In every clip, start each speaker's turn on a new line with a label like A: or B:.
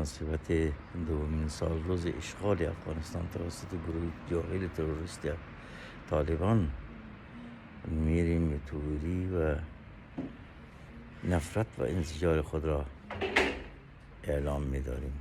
A: مناسبت دومین سال روز اشغال افغانستان توسط گروه جاهل تروریست طالبان میریم یوتوبوری و نفرت و انزجار خود را اعلام می‌داریم.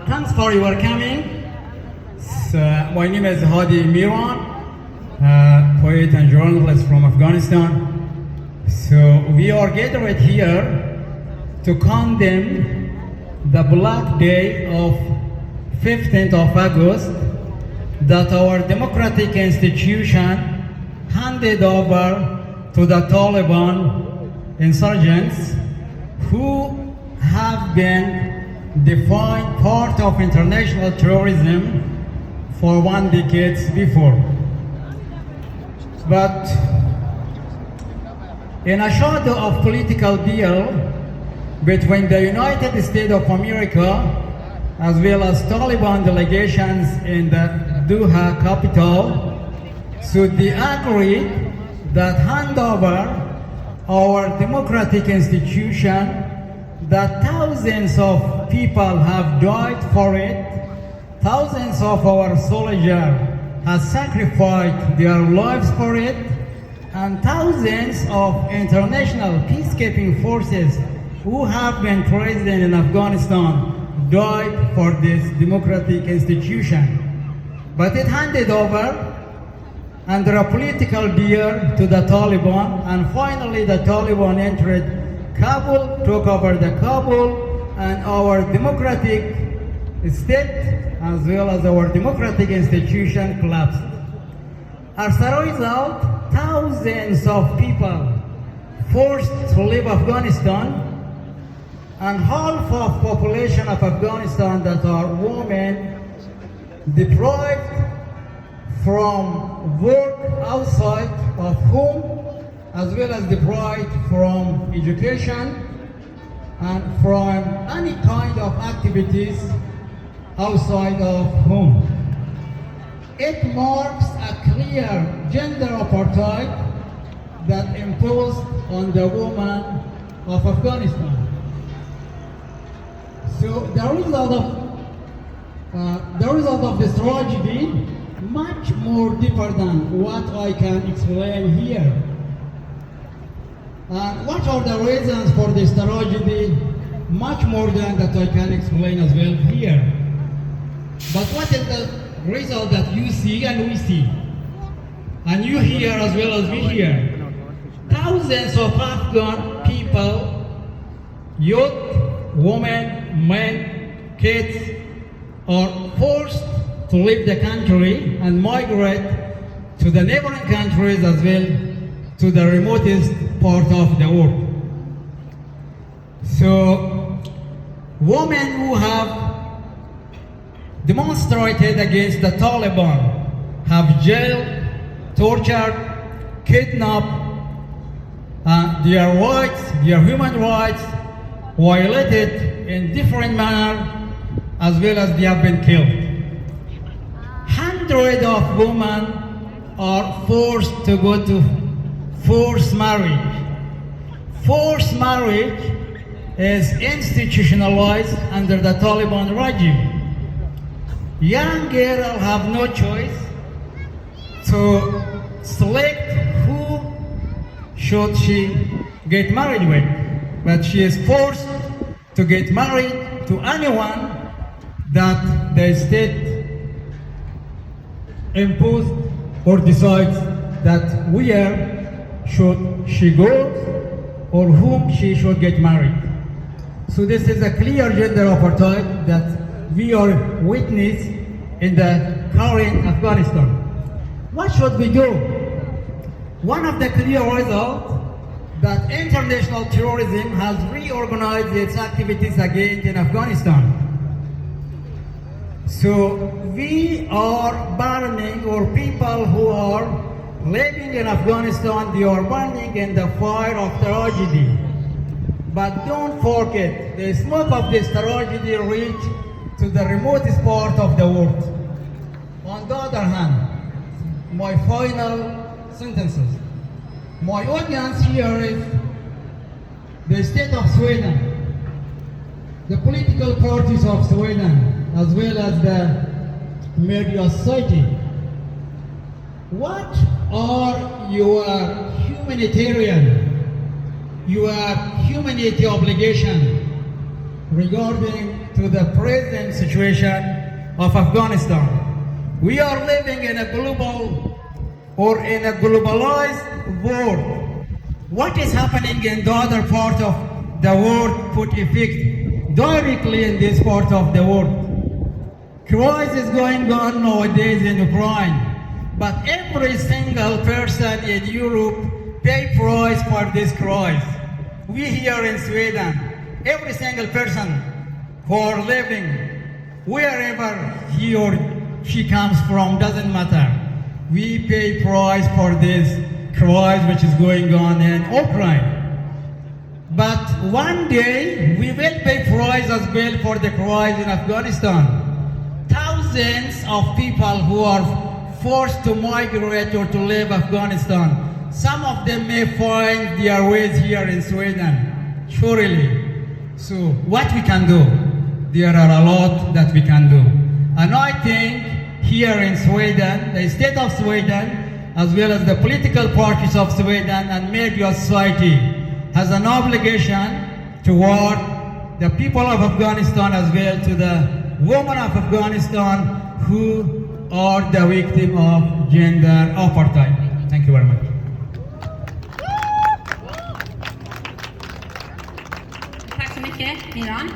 B: Thanks for your coming. My name is Hadi Miran, poet and journalist from Afghanistan. So we are gathered here to condemn the Black Day of 15th of August that our democratic institution handed over to the Taliban insurgents who have been defined part of international terrorism for 1 decade before. But in a shadow of political deal between the United States of America as well as Taliban delegations in the Doha capital, so they agreed that hand over our democratic institution that thousands of people have died for it, thousands of our soldiers have sacrificed their lives for it, and thousands of international peacekeeping forces who have been present in Afghanistan died for this democratic institution. But it handed over under a political deal to the Taliban, and finally the Taliban entered Kabul, took over the Kabul, and our democratic state as well as our democratic institution collapsed. As a result, thousands of people forced to leave Afghanistan, and half of population of Afghanistan that are women deprived from work outside of home, as well as deprived from education and from any kind of activities outside of home. It marks a clear gender apartheid that imposed on the woman of Afghanistan. So the result of The result of this tragedy much more deeper than what I can explain here. What are the reasons for this tragedy? Much more than that I can explain as well here. But what is the result that you see and we see? And you hear as well as we hear? Thousands of Afghan people, youth, women, men, kids, are forced to leave the country and migrate to the neighboring countries as well, to the remotest part of the world. So, women who have demonstrated against the Taliban have jailed, tortured, kidnapped, their rights, their human rights, violated in different manner, as well as they have been killed. Hundreds of women are forced to go to forced marriage. Forced marriage is institutionalized under the Taliban regime. Young girls have no choice to select who should she get married with, but she is forced to get married to anyone that the state imposed or decides that where should she go or whom she should get married. So this is a clear gender apartheid that we are witness in the current Afghanistan. What should we do? One of the clear results that international terrorism has reorganized its activities again in Afghanistan. So we are burning, or people who are living in Afghanistan, they are burning in the fire of tragedy. But don't forget, the smoke of this tragedy reached to the remotest part of the world. On the other hand, my final sentences. My audience here is the state of Sweden, the political parties of Sweden, as well as the media society. What are your humanitarian, your humanity obligation regarding to the present situation of Afghanistan? We are living in a global or in a globalized world. What is happening in the other part of the world put effect directly in this part of the world. Crisis going on nowadays in Ukraine, but every single person in Europe pay price for this crisis. We here in Sweden, every single person who are living wherever he or she comes from, doesn't matter. We pay price for this crisis which is going on in Ukraine. But one day we will pay price as well for the crisis in Afghanistan. Thousands of people who are forced to migrate or to leave Afghanistan, some of them may find their ways here in Sweden, surely. So what we can do? There are a lot that we can do. And I think here in Sweden, the state of Sweden, as well as the political parties of Sweden and media society, has an obligation toward the people of Afghanistan as well, to the women of Afghanistan who are the victim of gender apartheid. Thank you very much.
C: Tack så mycket, Miran.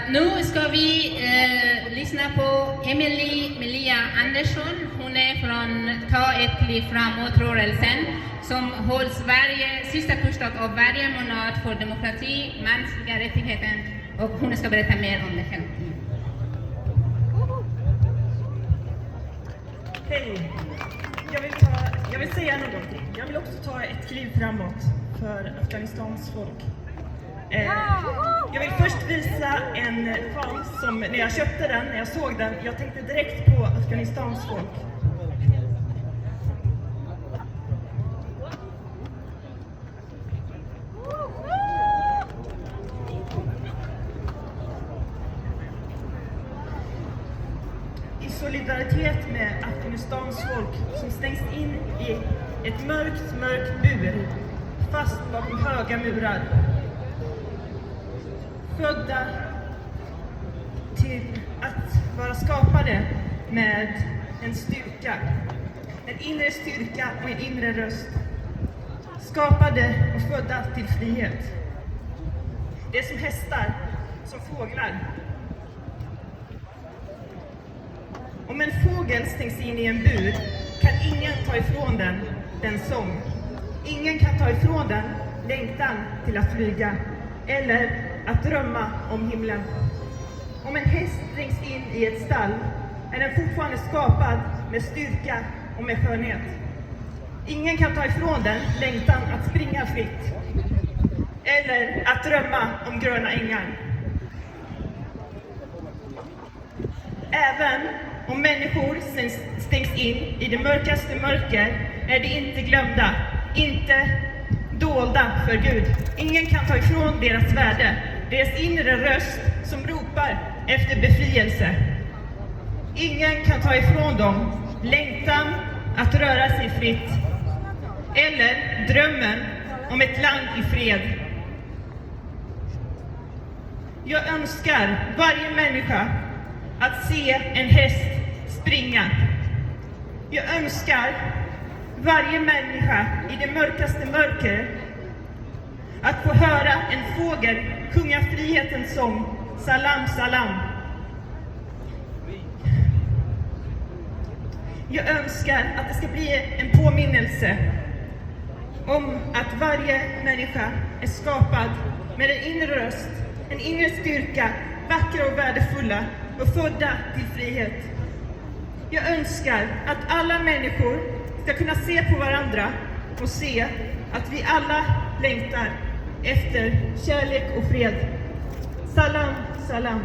C: Nu ska vi lyssna på Emilia Andersson. Hon är från Ta ett kliv framåt-rörelsen som hålls varje sista kursdag av varje månad för demokrati, mänskliga rättigheter, och hon ska berätta mer om det själv.
D: Hej! Jag vill säga någonting. Jag vill också ta ett kliv framåt för Afghanistans folk. Jag vill först visa en fan som när jag köpte den, när jag såg den, jag tänkte direkt på Afghanistans folk. I solidaritet med Afghanistans folk som stängs in i ett mörkt bur, fast bakom höga murar. Födda till att vara skapade med en styrka, en inre styrka och en inre röst. Skapade och födda till frihet. Det är som hästar, som fåglar. Om en fågel stängs in i en bur kan ingen ta ifrån den sång. Ingen kan ta ifrån den längtan till att flyga eller att drömma om himlen. Om en häst stängs in i ett stall är den fortfarande skapad med styrka och med skönhet. Ingen kan ta ifrån den längtan att springa fritt eller att drömma om gröna ängar. Även om människor stängs in i det mörkaste mörker är de inte glömda, inte dolda för Gud. Ingen kan ta ifrån deras värde, deras inre röst som ropar efter befrielse. Ingen kan ta ifrån dem längtan att röra sig fritt eller drömmen om ett land i fred. Jag önskar varje människa att se en häst springa. Jag önskar varje människa i det mörkaste mörker att få höra en fågel sjunga frihetens sång, salam salam. Jag önskar att det ska bli en påminnelse om att varje människa är skapad med en inre röst, en inre styrka, vackra och värdefulla och födda till frihet. Jag önskar att alla människor ska kunna se på varandra och se att vi alla längtar efter kärlek och fred. Salam, salam.